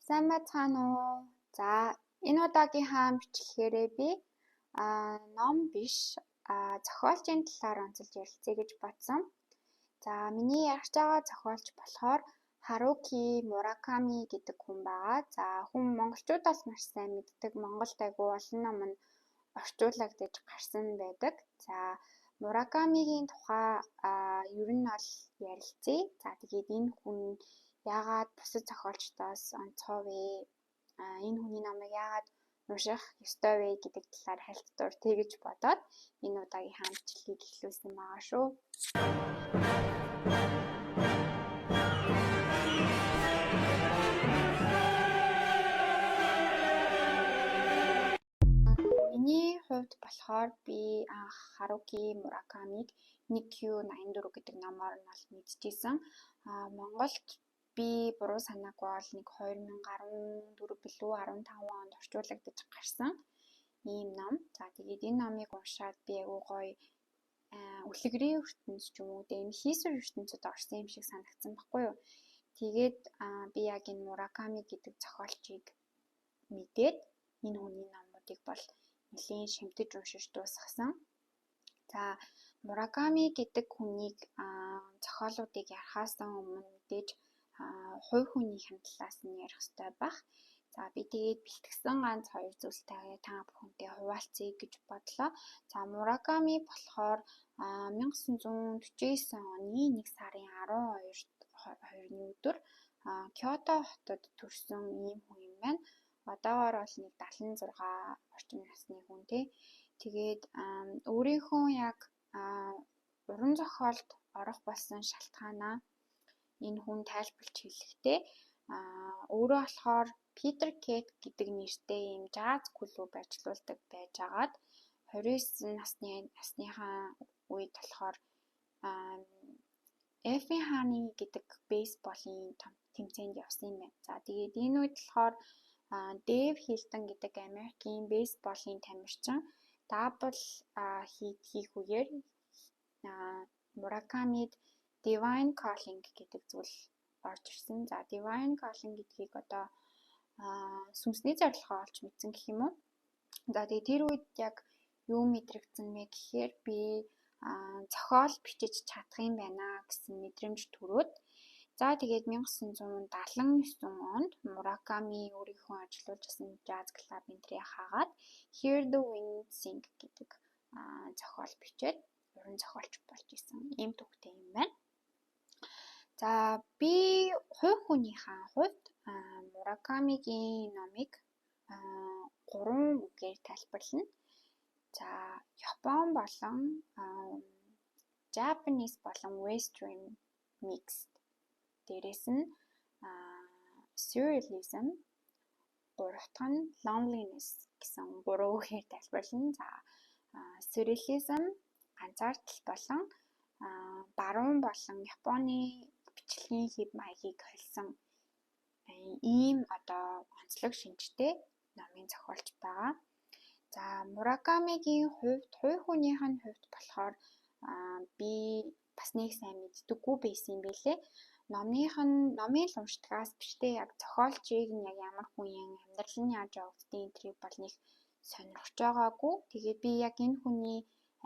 Сайн байцгаана уу? За, энэ удаагийнхаа бичлэгээрээ би ном биш зохиолчийн талаар онцолж ярилцъя гэж бодсон. За, миний ярих байгаа зохиолч болохоор Харуки Мураками гэдэг хүн байгаа. За, хүн монголчууд бас маш сайн мэддэг. Монголд айгүй олон ном нь орчуулагдаж гарсан байдаг. За, Муракамигийн тухай ер нь бол ярилцъя. За, тэгээд энэ хүн яагаад бусад зохиолчдоос онцгой вэ? Энэ хүний номыг яагаад унших ёстой вэ гэдэг талаар харилцуулъя тэгэж бодоод энэ удаагийнхаа бичлэгийг эхлүүлсэн байгаа шүү. Миний хувьд болохоор би Харуки Муракамиг 1Q84 гэдэг номоор нь бол мэдчихсэн. Монголд би буруу санаагүй бол нэг 2014 билүү 15 онд орчуулагдаж гарсан ийм ном. За тэгээд энэ номыг уншаад би айгүй гоё үлгэрийн ертөнц ч юм уу энэ хийсвэр ертөнцид орсон юм шиг санагдсан баггүй юу. Тэгээд би яг энэ Мураками гэдэг зохиолчийг мэдээд энэ хүний номуудыг бол нэлийн шимтэж уншиж дуусгасан. За Мураками гэдэг хүнийг зохиолуудыг ярихаас өмнө мэдээж хувь хүнийхэн талаас нь ярих хэрэгтэй байх. За би тэгээд бэлтгэсэн ганц хоёр зүйлтэй та бүхэнтэй хуваалцъя гэж бодлоо. За Мураками болохоор 1949 оны 1 сарын 12-ны өдөр Кёто хотод төрсэн ийм хүн юм байна. Одоогоор бол нэг 76 орчим насны хүн тий. Тэгээд өөрийнхөө яг уран зохиолд орох болсон шалтгаанаа энэ хүн тайлбарлаж хэлэхдээ өөрөө болохоор Питер Кет гэдэг нэртэй ийм жаз клуб ажиллаулдаг байжгаад 29 насныхаа үед болохоор Эфи Хани гэдэг бейсболын тэмцээнд явсан юм байна. За тэгээд энэ үед болохоор Дэйв Хилтон гэдэг Америкийн бейсболын тамирчин дабл хийх үеэр Муракамид Divine Calling гэдэг зүйл орж ирсэн. За Divine Calling гэдгийг одоо сүнсний зорилгоо олж мэдсэн гэх юм уу. За тэгээд тэр үед яг юу мэдрэгдсэн бэ гэхээр би зохиол бичиж чадах юм байна гэсэн мэдрэмж төрөөд за тэгээд 1979 онд Мураками өөрийнхөө ажиллаж байсан jazz club энтрийг хаагаад Hear the Wind Sing гэдэг зохиол бичээд уран зохиолч болж исэн ийм төвхтэй юм байна. За би хувь хүнийхээ хувьд Муракамигийн номыг 3 үгээр тайлбарлана. За Япон болон Japanese болон Western mixed. Дээрээс нь surrealism, гурав дахь нь loneliness гэсэн 3 үгээр тайлбарлана. За surrealism ганцаардал болон баруун болон Японы бичлэгийн хэв маягийг холсон ийм одоо онцлог шинжтэй номын зохиолч байгаа. За Муракамигийн хувьд хувь хүнийх нь хувьд болохоор би бас нэг сайн мэддэггүй байсан юм билээ. Номын л уншдагаас биштэй яг зохиолчийг нь яг ямар хүн юм амьдрал нь яаж явагддгийг энтрийг бол нэг сонирхож байгаагүй. Тэгээд би яг энэ хүний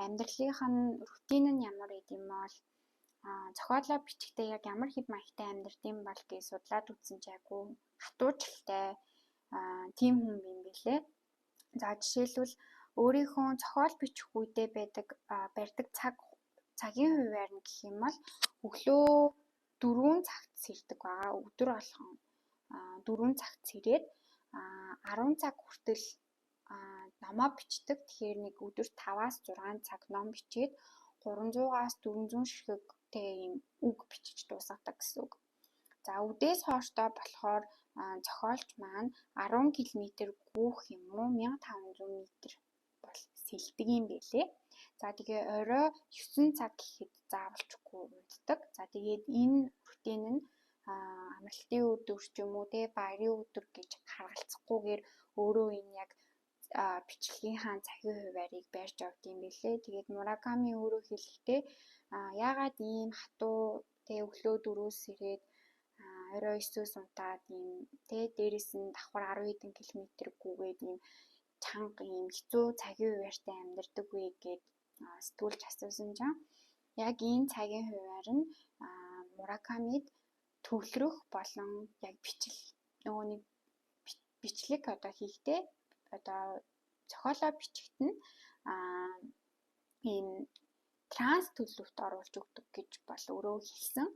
амьдралынх нь рутин нь ямар гэдэм бол зохиолоо бичихтэй яг ямар хэв маягтай амьдрдсан бол гэж судлаад үзсэн ч айгүй хатуужилтай тийм хүн юм билээ. За жишээлбэл өөрийнхөө зохиол бичих үедээ барьдаг цагийн хуваар нь гэх юм бол өглөө 4 цагт сэрдэг байгаа. Өдөр болгон 4 цагт сэрээд 10 цаг хүртэл номоо бичдэг. Тэгэхээр нэг өдөрт 5-аас 6 цаг ном бичээд 300-аас 400 ширхэгтэй юм үг бичиж дуусгадаг гэсэн үг. За үдээс хооштой болохоор зохиолч маань 10 км гүүх юм уу 1500 м бол сэлдэг юм байлээ. За тэгээ орой 9 цаг гэхэд заавалчгүй унтдаг. За тэгээд энэ рутин нь амралтын өдөр ч юм уу те баярын өдөр гэж харгалзахгүйгээр өөрөө энэ яг бичлэгийнхаа цагийн хуваарийг барьж авд юм билээ. Тэгээд Мураками өөрөө хэлэхдээ яагаад ийм хатуу те өглөө 4-өөс ирээд орой 9-өөс унтаад ийм тэ дээрээс нь давхар 10 хэдэн км гүгээд ийм чанга ийм хэцүү цагийн хуваарьтай амьдардаг вэ гэд сэтгүүлч асуусан чинь яг энэ цагийн хуваар нь Муракамид төвлөрөх болон яг нөгөө нэг бичлэг одоо хийхдээ одоо зохиолоо бичигт нь ийм транс төлөвт оруулж өгдөг гэж бол өөрөө хэлсэн.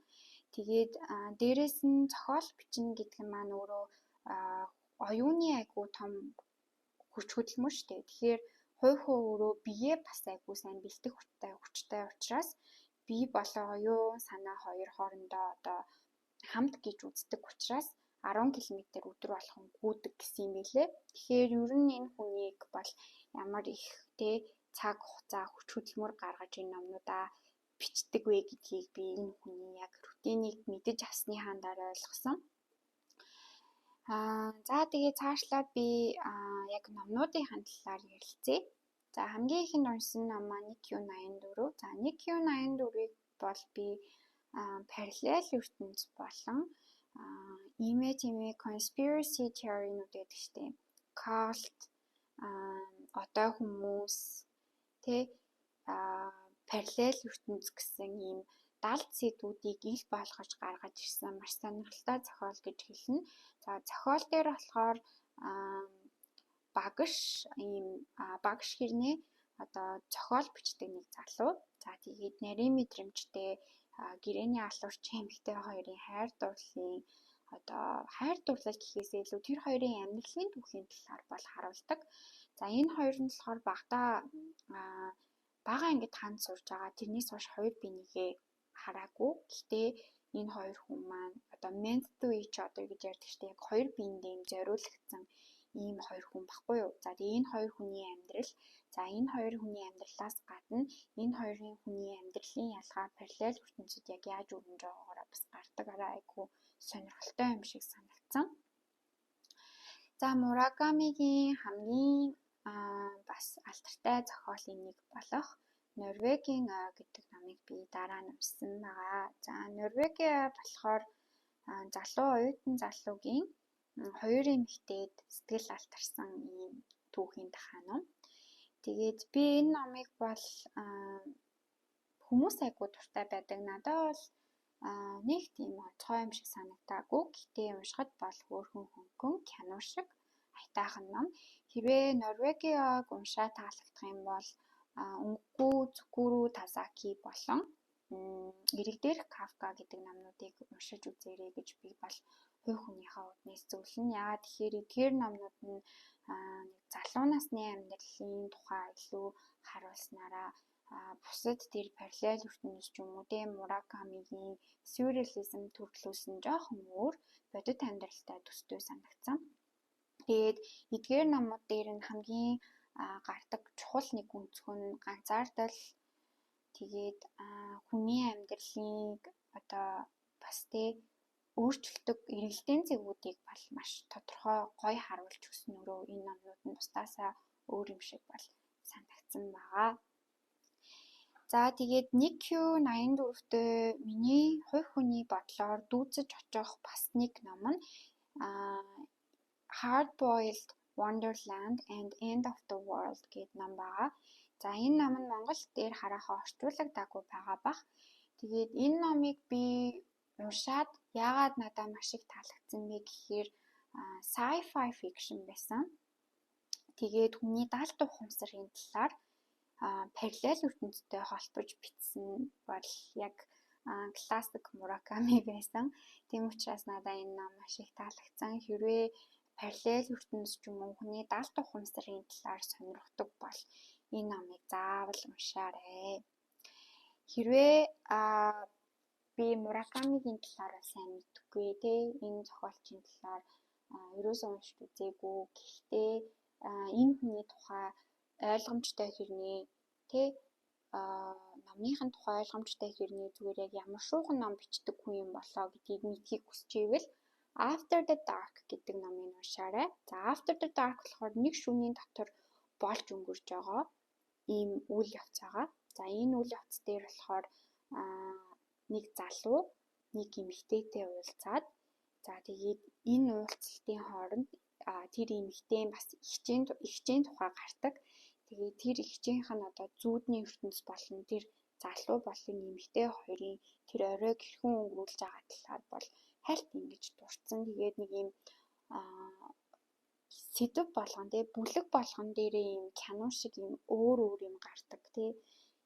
Тэгээд дээрэс нь зохиол бичнэ гэдэг нь маань өөрөө оюуны айгуу том хүч хөдөлмөр шүү дээ. Тэгэхээр хувь өөрөө биеэ бас айгуу сайн бэлдэх хүчтэй учраас бие болон оюун санаа хоёр хоорондоо одоо хамт гэж үздэг учраас 10 км өдөр болгон гүйдэг гэсэн юм билээ. Тэгэхээр ер нь энэ хүнийг бол ямар их цаг хугацаа хүч хөдөлмөр гаргаж энэ номнуудаа бичдэг вэ гэдгийг би энэ хүний яг рутинийг мэдэж авсныхаа дараа ойлгосон. За тэгээ цаашлаад би яг номнуудынхаа талаар ярилцъя. За хамгийн ихэнд уншсан ном маань NQ84. За NQ84-ийг бол би параллел ертөнц болон имэ conspiracy theory-нууд гэдэг штеп. Cult одоо хүмүүс параллел ертөнц гэсэн ийм 70 сэдвүүдийг ил болгож гаргаж ирсэн маш сонирхолтой зохиол гэж хэлнэ. За зохиол дээр болохоор багш хэрнээ одоо зохиол бичдэг нэг залуу. За тэгээд нарийн мэдрэмжтэй гэрээний алуурчин эмэгтэй хоёрын хайр дурлалын одоо хайр дурлал гэхээсээ илүү тэр хоёрын амьдралын түүхийн талаар бол харуулдаг. За энэ хоёр нь болохоор бага ангид ханд сурж байгаа. Тэрнээс хойш хоёр бинийгээ хараагүй. Гэхдээ энэ хоёр хүн маань одоо meant to each other гэж ярьдаг шүү дээ. Яг хоёр биендээ зориулагдсан ийм хоёр хүн баггүй юу? За тэгээ энэ хоёр хүний амьдрал, за энэ хоёр хүний амьдралаас гадна энэ хоёрын хүний амьдралын ялгаа параллел ертөнцид яг яаж өрнөж байгаагаараа бас гардаг арай айгүй сонирхолтой юм шиг санагдсан. За Муракамигийн хамгийн бас алдартай зохиолын нэг болох Норвегийн гэдэг номыг би дараа нь уншсан байгаа. За Норвеги болохоор залуу оюутан залуугийн хоёр эмэгтэйд сэтгэл алтарсан ийм түүхийн дахаа ном. Тэгээд би энэ номыг бол хүмүүс айгуу дуртай байдаг. Надад бол нэг тийм онцгой юм шиг санагдаагүй. Гэхдээ уншихад бол хөөрхөн хөнгөн кино шиг айтаахан ном. Хэрвээ Норвегиог уншаа таалагдах юм бол Өнгөгүй Цүкүрү Тазаки болон Эрэг дээрх Кафка гэдэг номнуудыг уншиж үзээрэй гэж би бол хувь хүнийхээ үднээс зөвлөнө. Яагаад тэгэхээр эдгээр номнууд нь залуу насны амьдралын тухай илүү харуулснараа бусад тэр параллел ертөнц ч юм уу Муракамигийн сюрреализм төрлөөс нь жоохон өөр бодит амьдралтай төстэй санагдсан. Тэгээд эдгээр номууд дээр нь хамгийн гардаг чухал нэг өнцгөн нь ганцаардал, тэгээд хүний амьдралыг одоо бас өөрчлөлтөг эргэлтийн зэгүүдийг бол маш тодорхой гоё харуулж өгснөөрөө энэ номнууд нь бусдаасаа өөр юм шиг бол санагдсан байгаа. За тэгээд NQ84-тэй миний хувь хүний бодлоор дүүцэж очих бас нэг ном нь Hard-Boiled Wonderland and End of the World гэдэг ном байгаа. За энэ ном нь монгол дээр харахаа орчуулагдаагүй байгаа бах. Тэгээд энэ номыг би уншаад яагаад надад маш их таалагдсан бэ гэхээр sci-fi fiction байсан. Тэгээд хүний даалт ухамсарын талаар параллел ертөнцтэй холбож бичсэн бол яг классик Мураками байсан. Тийм учраас надад энэ ном маш их таалагдсан. Хэрвээ параллел ертөнц ч юм уу хүний даалт ухамсарын талаар сонирхдаг бол энэ номыг заавал уншаарай. Хэрвээ би Муракамигийн талаар сайн мэдгүй энэ зохиолчийн талаар ерөөсөө уншиж үзээгүй. Гэхдээ энэ хүний тухай ойлгомжтой хэрнээ номныхын тухай ойлгомжтой хэрнээ зүгээр яг ямар шуухан ном бичдэг хүн юм болоо гэдгийг мэдхийг хүсэж ивэл After the Dark гэдэг номыг уншаарай. За After the Dark болохоор нэг шөнийн дотор болж өнгөрч байгаа ийм үйл явц байгаа. За энэ үйл явц дээр болохоор нэг залуу нэг эмэгтэйтэй уулзаад За тэгээд энэ уулзалтын хооронд тэр эмэгтэй бас эгчийн тухай гардаг. Тэгээд тэр эгчийнх нь одоо зүүдний ертөнц болон тэр залуу болон эмэгтэй хоёрын тэр орой хэрхэн өнгөрүүлж байгаа талаар бол хальт ингэж дурдсан. Тэгээд нэг юм сэдв болгон тий бүлэг болгон дээрээ юм кино шиг юм өөр юм гардаг тий.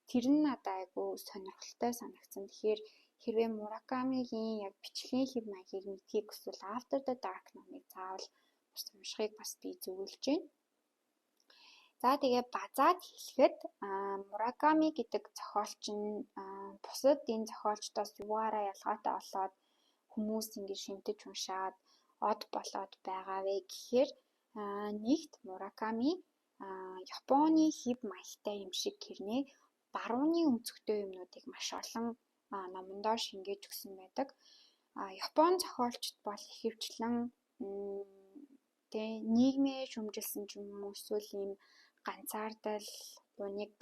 Тэр нь надад айгүй сонирхолтой санагдсан. Тэгэхээр хэрвээ Муракамигийн яг бичлэгийн хэв маягийг мэдхийг хүсвэл After the Dark номыг заавал уншихыг бас би зөвлөж байна. За тэгээ базаад хэлэхэд Мураками гэдэг зохиолч нь бусад энэ зохиолчдоос юугаараа ялгаатай болоод хүмүүс ингэж шимтэж уншаад од болоод байгаа вэ гэхээр нэгт Мураками Японы хэв маягтай юм шиг хэрнээ барууны өнцгтэй юмнуудыг маш олон номондоо шингээж өгсөн байдаг. Япон зохиолчд бол ихэвчлэн нийгмээ шүмжилсэн ч юм уу эсвэл ийм ганцаардал, уник,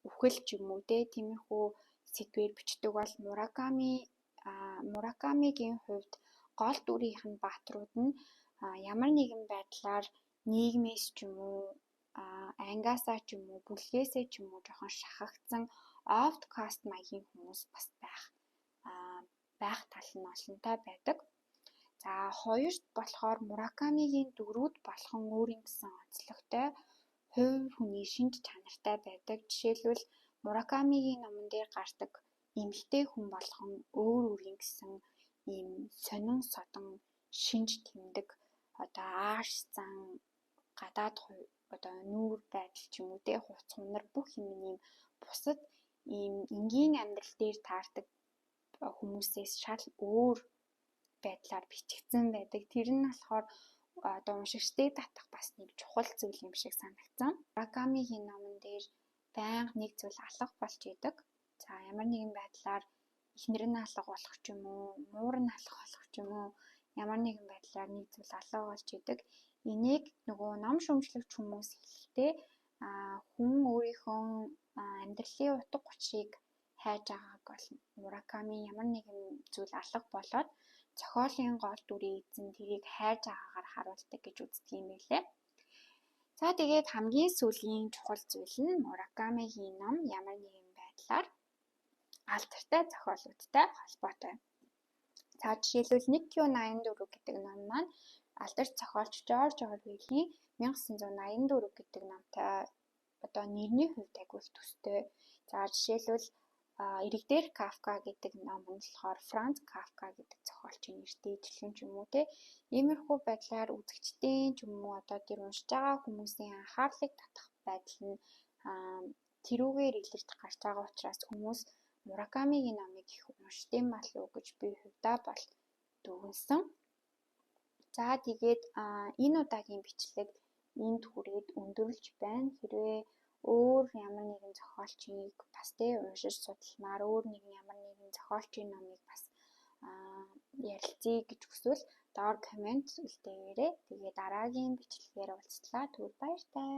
үхэл ч юм уу тиймэрхүү сэдвээр бичдэг бол Муракамигийн хувьд гол дүрийнх нь бааtruуд нь ямар нэгэн байдлаар нийгмээс ч юм уу ангиасаа ч юм уу бүлгээсээ ч юм уу жоохон шахагдсан outcast маягийн хүмүүс бас байх тал нь олонтой байдаг. За хоёрт болохоор Муракамигийн дөрүүд болгон өөрийн гэсэн онцлогтой хувь хүний шинж чанартай байдаг. Жишээлбэл Муракамигийн номон дээр гардаг эмэгтэй хүн болгон өөрийн гэсэн ийм сонин содон шинж тэмдэг одоо ааш зан гадаад одоо нүүр байдал ч юм уу хувц хунар бүх юм ийм бусад ийм энгийн амьдрал дээр таардаг хүмүүсээс шал өөр байдлаар бичигдсэн байдаг. Тэр нь болохоор одоо уншигчдыг татах бас нэг чухал зүйл юм шиг санагдсан. Муракамигийн номон дээр байнга нэг зүйл алга болж идэг. За ямар нэгэн байдлаар эхнэр нь алга болох ч юм уу, муур нь алга болох ч юм уу, ямар нэгэн байдлаар нэг зүйл алга болж идэг. Энийг нөгөө ном шүмжлэгч хүмүүс хэлэхдээ хүн өөрийнхөө амьдралын утга учирыг хайж байгааг бол Мураками ямар нэгэн зүйл алга болоод зохиолын гол дүрийн эзэн тэрийг хайж байгаагаар харуулдаг гэж үздэг юм байлээ. За тэгээд хамгийн сүүлийн чухал зүйл нь Муракамигийн ном ямар нэгэн байдлаар алдартай зохиолуудтай холбоотой. За жишээлбэл 1Q84 гэдэг ном маань алдарт зохиолч Жорж Орвелийн 1984 гэдэг номтой одоо нэрний хувьд агуул төстэй. За жишээлбэл Иргэдээр Кафка гэдэг ном нь болохоор Франц Кафка гэдэг зохиолчийн нэртэй ижилхэн ч юм уу иймэрхүү байдлаар үзэгчдийн ч юм уу одоо тэр уншиж байгаа хүмүүсийн анхаарлыг татах байдал нь тэрүүгээр илэрч гарч байгаа учраас хүмүүс Муракамигийн номыг их уншдсан болов гэж би хувьдаа бол дүгнсэн. За тэгээд энэ удаагийн бичлэг энд хүрээд өндөрлж байна. Хэрвээ өөр ямар нэгэн зохиолчийг бас уншиж судалмаар өөр ямар нэгэн зохиолчийн номыг бас ярилцъя гэж хүсвэл доор комент үлдээгээрэй. Тэгээд дараагийн бичлэгээр уулзлаа. Түр баяртай.